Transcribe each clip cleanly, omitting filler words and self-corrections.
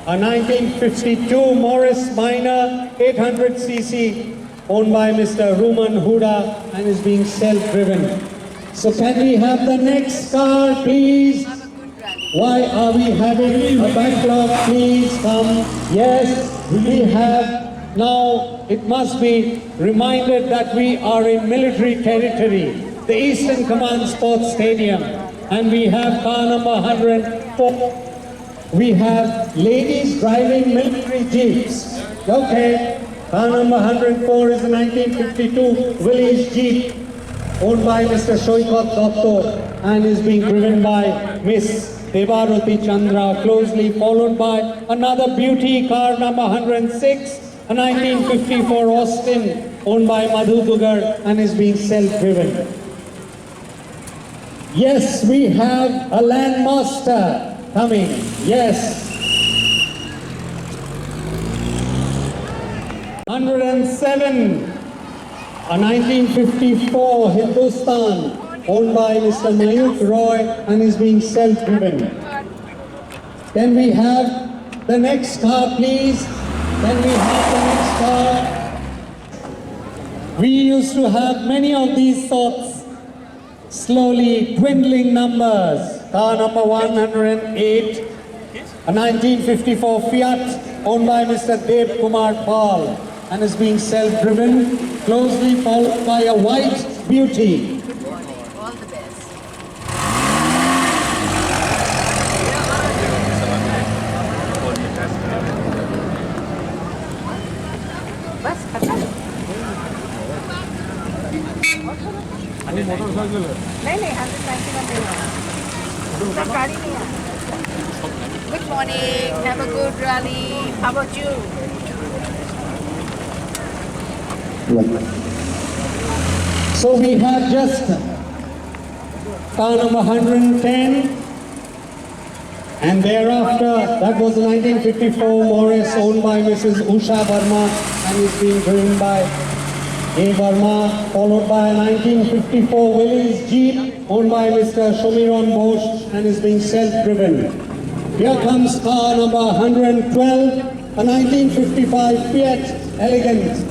a 1952 Morris Minor 800cc owned by Mr. Ruman Huda and is being self-driven. So can we have the next car, please? Why are we having a backlog? Please come. Yes, we have. Now it must be reminded that we are in military territory, the Eastern Command Sports Stadium, and we have car number 104. We have ladies driving military jeeps. Okay, car number 104 is a 1952 Willys Jeep owned by Mr. Shoikat Dotto and is being driven by Miss Devaruti Chandra, closely followed by another beauty car number 106, a 1954 Austin owned by Madhu Dugar and is being self-driven. Yes, we have a Landmaster coming. Yes. 107, a 1954 Hindustan owned by Mr. Mayuk Roy and is being self-driven. Can we have the next car, please? Can we have the next car? We used to have many of these sorts, slowly dwindling numbers. Car number 108, a 1954 Fiat owned by Mr. Dev Kumar Pal and is being self-driven, closely followed by a white beauty. All the best. नहीं 191 गाड़ी नहीं है. Good morning, have a good rally. How about you? So we have just car number 110 and thereafter that was the 1954 Morris owned by Mrs. Usha Verma and is being driven by A. Verma, followed by a 1954 Willys Jeep owned by Mr. Shomiron Bosch and is being self-driven. Here comes car number 112, a 1955 Fiat Elegant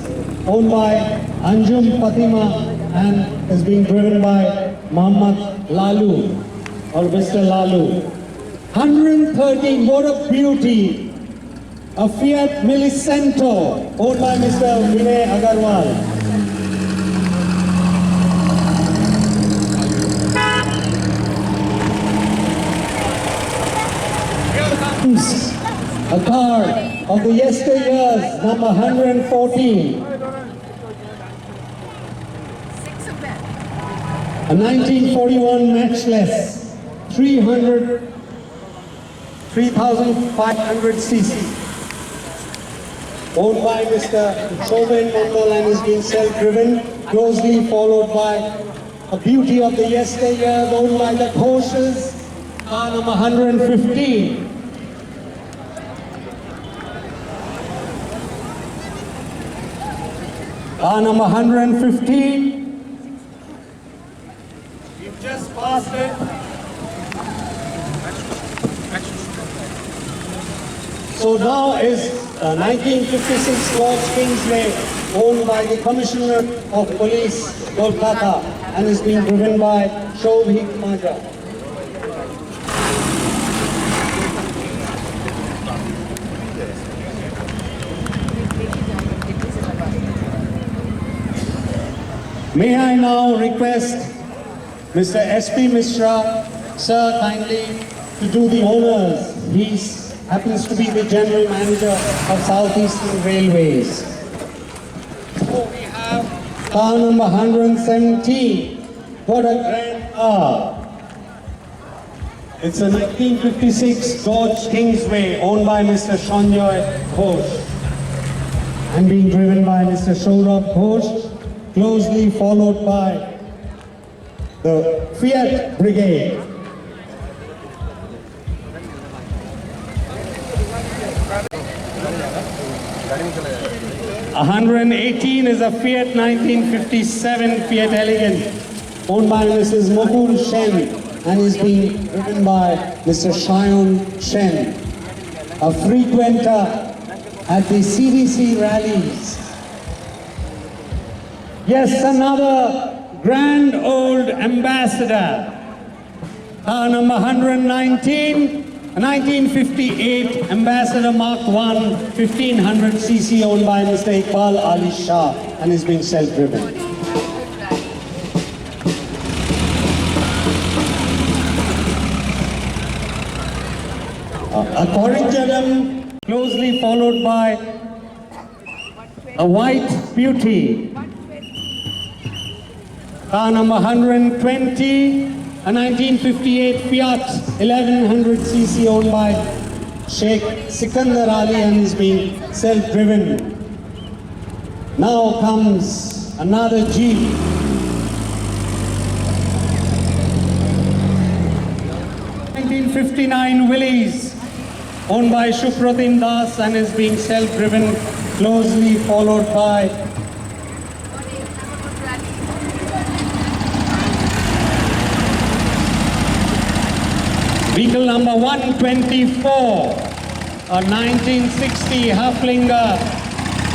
owned by Anjum Fatima and is being driven by Muhammad Lalu or Mr. Lalu. 113, what a beauty! A Fiat Millicento owned by Mr. Vinay Agarwal. A car of the yesteryears, number 114. A 1941 Matchless, 3,500cc, owned by Mr. Shoben Mandal and is being self-driven, closely followed by a beauty of the yesteryear owned by the Ghoshes, car number 115. Car number 115. We've just passed it. So now is 1956 Lord's Kingsway, owned by the Commissioner of Police, Kolkata, and is being driven by Shobhik Maja. May I now request Mr. S.P. Mishra, sir, kindly to do the honors. He happens to be the General Manager of Southeastern Railways. So we have car number 117. What a grand car. It's a 1956 Dodge Kingsway owned by Mr. Sanjoy Ghosh and being driven by Mr. Saurabh Ghosh, closely followed by the Fiat Brigade. 118 is a Fiat 1957 Fiat Elegant owned by Mrs. Mokul Shen and is being driven by Mr. Shayon Shen. a frequenter at the CDC rallies. Yes, another grand old ambassador. Car number 119, a 1958 Ambassador Mark I, 1500cc, owned by Mr. Iqbal Ali Shah, and is being self-driven. A Corriganum, closely followed by a white beauty. Car number 120, a 1958 Fiat 1100cc, owned by Sheikh Sikandar Ali, and is being self-driven. Now comes another Jeep. 1959 Willys, owned by Shukratin Das, and is being self-driven, closely followed by vehicle number 124, a 1960 Haflinger,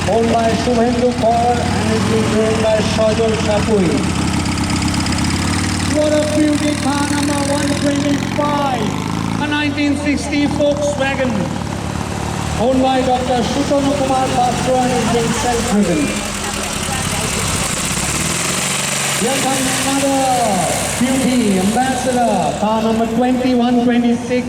owned by Shubhendu Kaur, and is being driven by Shajol Shapui. What a beauty, car number 125, a 1960 Volkswagen, owned by Dr. Shutonu Kumar Bastro, and is being self-driven. Here comes another beauty, ambassador, car number 2126,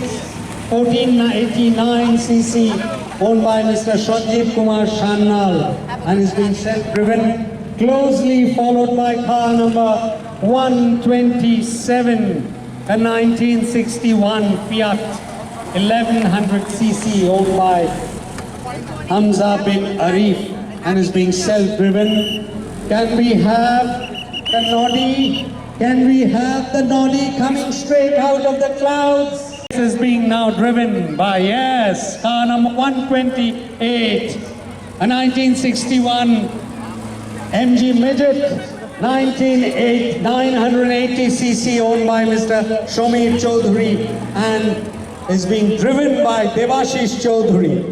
1489cc, owned by Mr. Shajib Kumar Shannal, and is being self-driven, closely followed by car number 127, a 1961 Fiat 1100cc, owned by Hamza bin Arif, and is being self-driven. Can we have the Noddy? Can we have the Noddy coming straight out of the clouds? This is being now driven by, yes, car number 128, a 1961 MG Midget, 980cc, owned by Mr. Shomir Chaudhary, and is being driven by Devashish Chaudhary.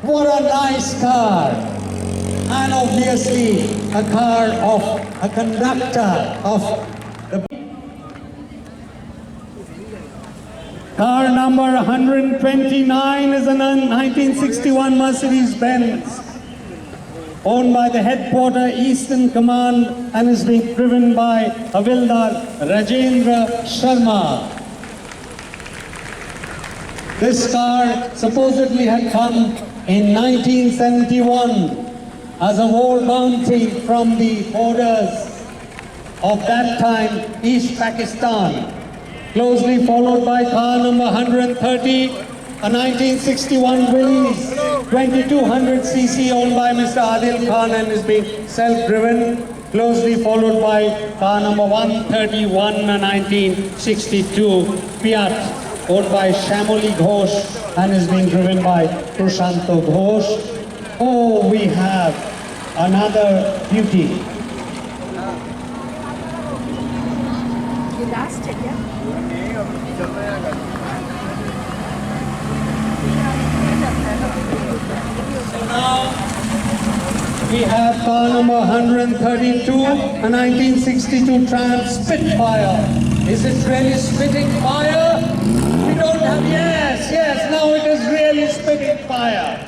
What a nice car! And obviously a car of a conductor of the car number 129 is a 1961 Mercedes-Benz, owned by the head porter Eastern Command, and is being driven by Havildar Rajendra Sharma. This car supposedly had come in 1971 as a war bounty from the borders of that time, East Pakistan, closely followed by car number 130, a 1961 Willys 2200cc, owned by Mr. Adil Khan, and is being self-driven, closely followed by car number 131, a 1962 Fiat, owned by Shamoli Ghosh, and is being driven by Prashanto Ghosh. Oh, we have another beauty. You lost it, yeah? Now we have car number 132, a 1962 Triumph Spitfire. Is it really spitting fire? We don't have, yes, now it is really spitting fire.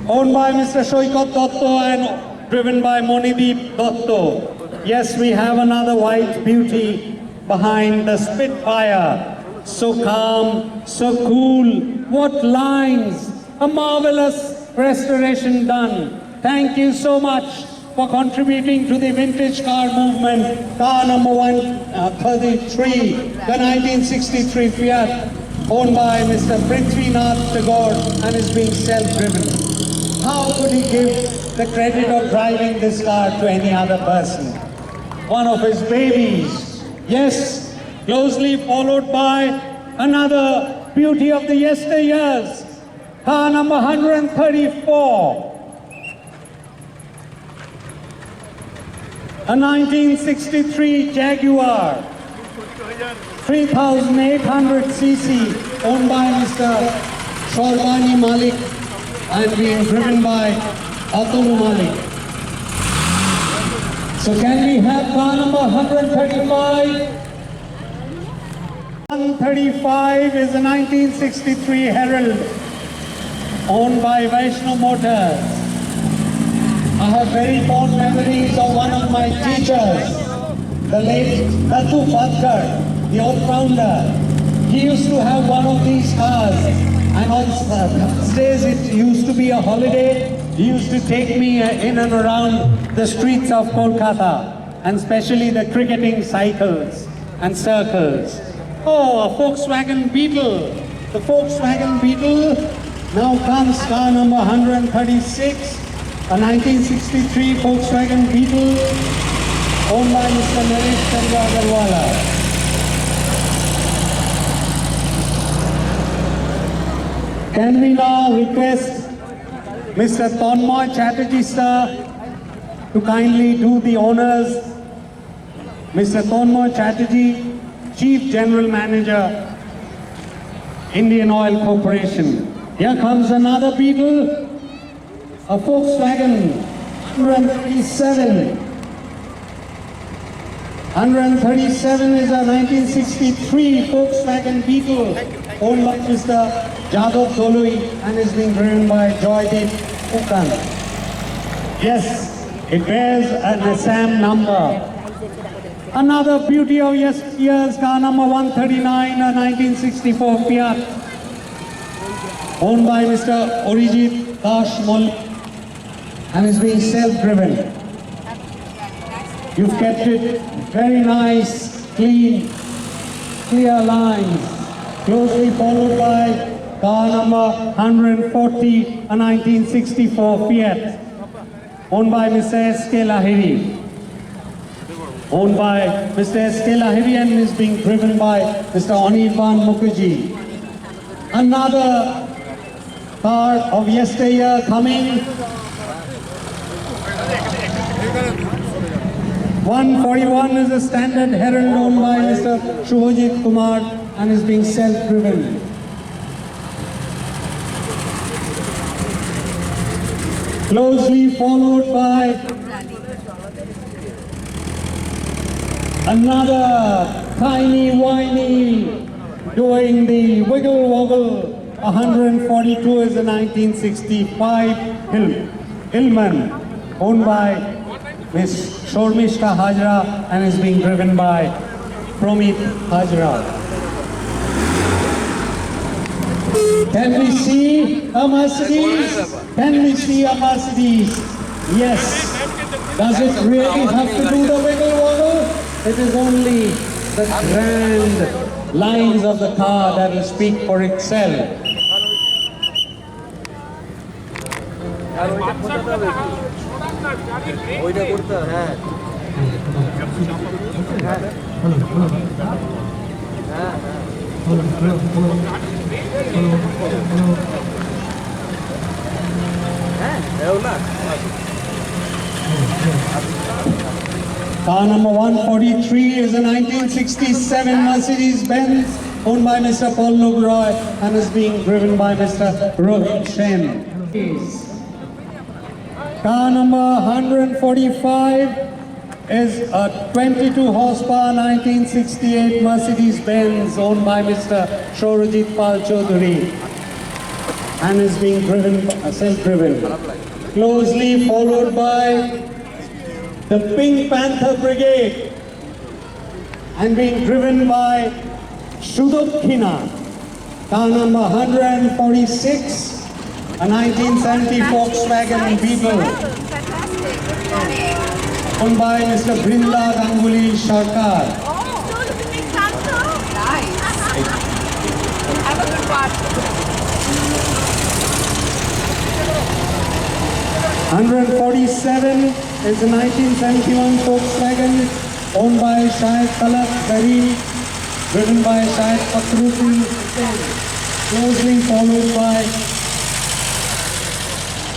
Owned by Mr. Shoikot Dotto and driven by Monideep Dotto. Yes, we have another white beauty behind the Spitfire. So calm, so cool, what lines, a marvelous restoration done. Thank you so much for contributing to the vintage car movement. Car number 133, the 1963 Fiat, owned by Mr. Prithvinath Tagore, and is being self-driven. How could he give the credit of driving this car to any other person? One of his babies. Yes, closely followed by another beauty of the yesteryears. Car number 134. A 1963 Jaguar, 3800cc owned by Mr. Shorbani Malik and being driven by Atul Malik. So can we have car number 135? 135 is a 1963 Herald owned by Vaishnav Motors. I have very fond memories of one of my teachers, the late Datu Sarkar, the all-rounder. He used to have one of these cars, and on Thursdays it used to be a holiday. He used to take me in and around the streets of Kolkata, and especially the cricketing cycles and circles. Oh, a Volkswagen Beetle. The Volkswagen Beetle. Now comes car number 136, a 1963 Volkswagen Beetle owned by Mr. Naresh Chandra Agarwala. Can we now request Mr. Tanmoy Chatterjee sir to kindly do the honors? Mr. Tanmoy Chatterjee, Chief General Manager, Indian Oil Corporation. Here comes another Beetle, a Volkswagen 137. 137 is a 1963 Volkswagen Beetle owned by Mr. Jadov Dolui and is being driven by Joydeep Ukan. Yes, it bears an Assam number. Another beauty of yesteryear's car number 139, a 1964 Fiat owned by Mr. Orijit Dash Molli and is being self-driven. You've kept it very nice, clean, clear lines, closely followed by car number 140, a 1964 Fiat owned by Mr. S.K. Lahiri. Owned by Mr. S.K. Lahiri and is being driven by Mr. Anirban Mukherjee. Another car of yesteryear coming. 141 is a standard Herald owned by Mr. Shubhajit Kumar and is being self-driven. Closely followed by another tiny whiny doing the wiggle woggle. 142 is a 1965 Hillman owned by Ms. Shormishta Hajra and is being driven by Promit Hajra. Can we see a Mercedes? Can we see a Mercedes? Yes. Does it really have to do the wiggle woggle? It is only the grand lines of the car that will speak for itself. Car number 143 is a 1967 Mercedes-Benz owned by Mr. Paul Lugroy and is being driven by Mr. Rohit Shen. Car number 145 is a 22 horsepower 1968 Mercedes-Benz owned by Mr. Shorajit Pal Chaudhary and is being driven, self-driven. Closely followed by the Pink Panther Brigade and being driven by Shudokkhina. Car number 146, a 1970 Volkswagen Beetle owned by Mr. Brinda Ganguly Sarkar. Nice. Have a good one. 147 is a 1971 Volkswagen owned by Shahid Talak Zareen, driven by Shahid Fakhruddin Hussain, closely followed by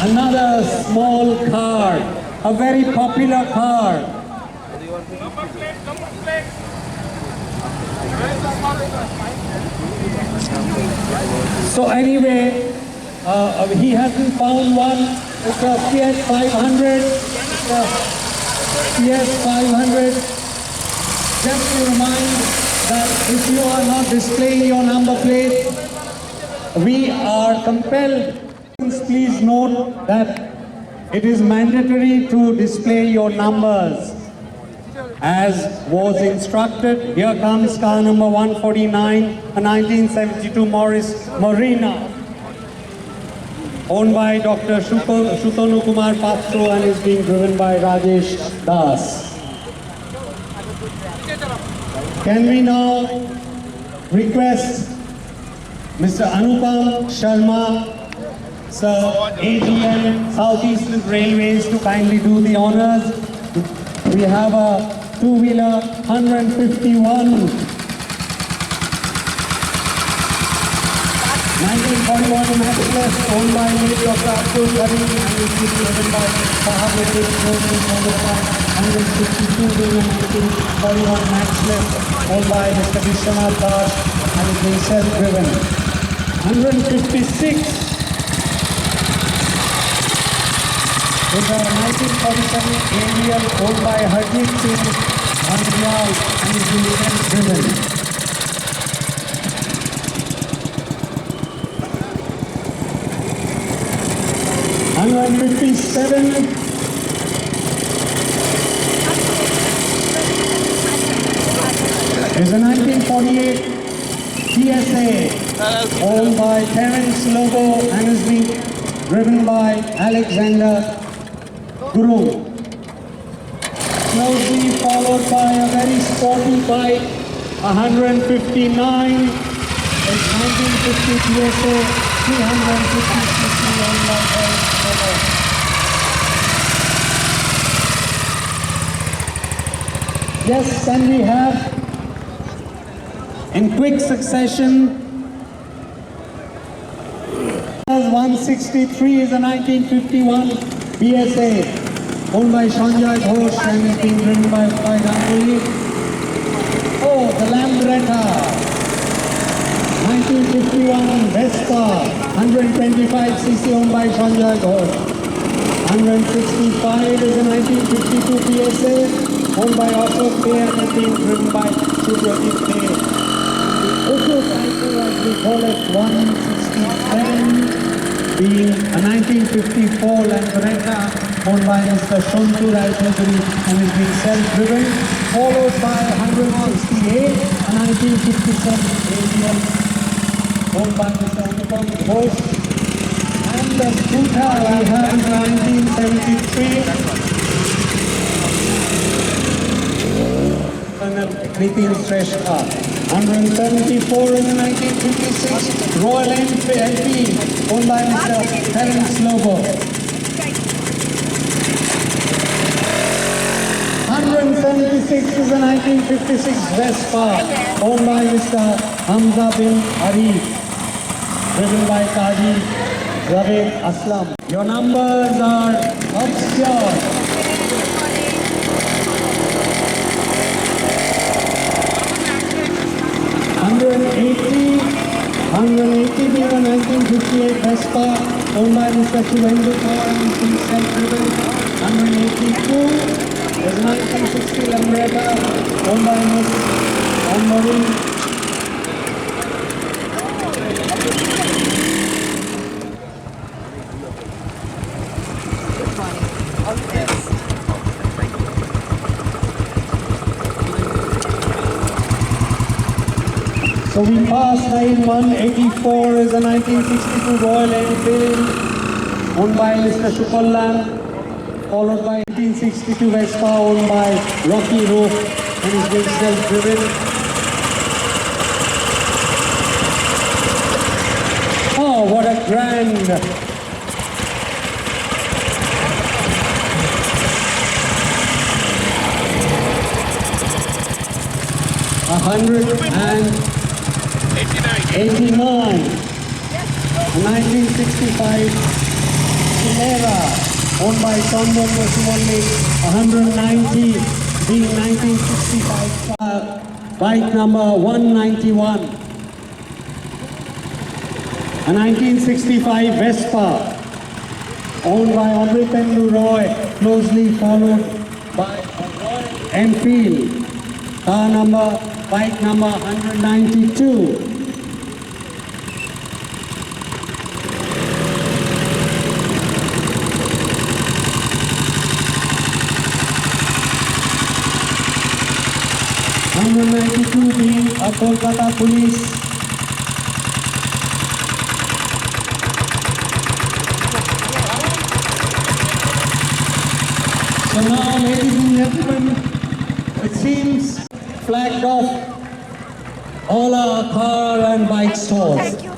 another small car, a very popular car. So anyway, he hasn't found one. It's a Fiat 500. Fiat 500. Just to remind that if you are not displaying your number plate, we are compelled. Please note that it is mandatory to display your numbers as was instructed. Here comes car number 149, a 1972 Morris Marina, owned by Dr. Shutanu Kumar Patro and is being driven by Rajesh Das. Can we now request Mr. Anupam Sharma, Sir, AGM, Southeastern Railways, to kindly do the honors. We have a two-wheeler 151. 1941 Maxless, owned by late Dr. Abdul Karim and is being driven by Sahabuddin Rohni, followed by 152 being a 1941 Maxless, owned by Mr. Vishwanath Das and is being self-driven. 156 is a 1947 Ariel owned by Harjit Singh Andriyal and is being self-driven. 157 is a 1948 TSA owned by Terence Lobo and is being driven by Alexander Guru. Closely followed by a very sporty bike, 159 is 1950 TSA, 350cc owned by Terence Lobo. Yes, can we have in quick succession? 163 is a 1951 BSA owned by Sanjay Ghosh and is being driven by Ganguly. Oh, the Lambretta 1951 Vespa 125cc owned by Sanjay Ghosh. 165 is a 1952 PSA owned by Ashok Day and is being driven by Subrajit Day. The Utu cycle, as we call it, 167 being a 1954 Lambretta owned by Mr. Shontu Raipuri and is being self-driven, followed by 168, a 1957 ADL owned by Mr. Anupam Ghosh. And the scooter we have is 1973. Nitin Shrestha. 174 in the 1956 Royal Enfield owned by Mr. Terence Lobo. 176 is the 1956 Vespa owned by Mr. Hamza bin Arif, driven by Kaji Javed Aslam. Your numbers are obscure. 180 being a 1958 Vespa owned by Mr. Shivendu Kaur and is being self-driven. 182 is 1960 Lambretta owned by Ms. Anne-Marie. So we pass line 184 is a 1962 Royal Enfield owned by Mr. Shupallam, followed by 1962 Vespa owned by Rocky Roof and is being self-driven. Oh, what a grand! A 189, 1965 Solera owned by Tanmoy Moshiwali, 190 being 1965 bike number 191. A 1965 Vespa owned by Amritendu Roy, closely followed by a Royal Enfield, bike number 192. being a Kolkata police. So now, ladies and gentlemen, it seems flagged off all our car and bike stores. Thank you.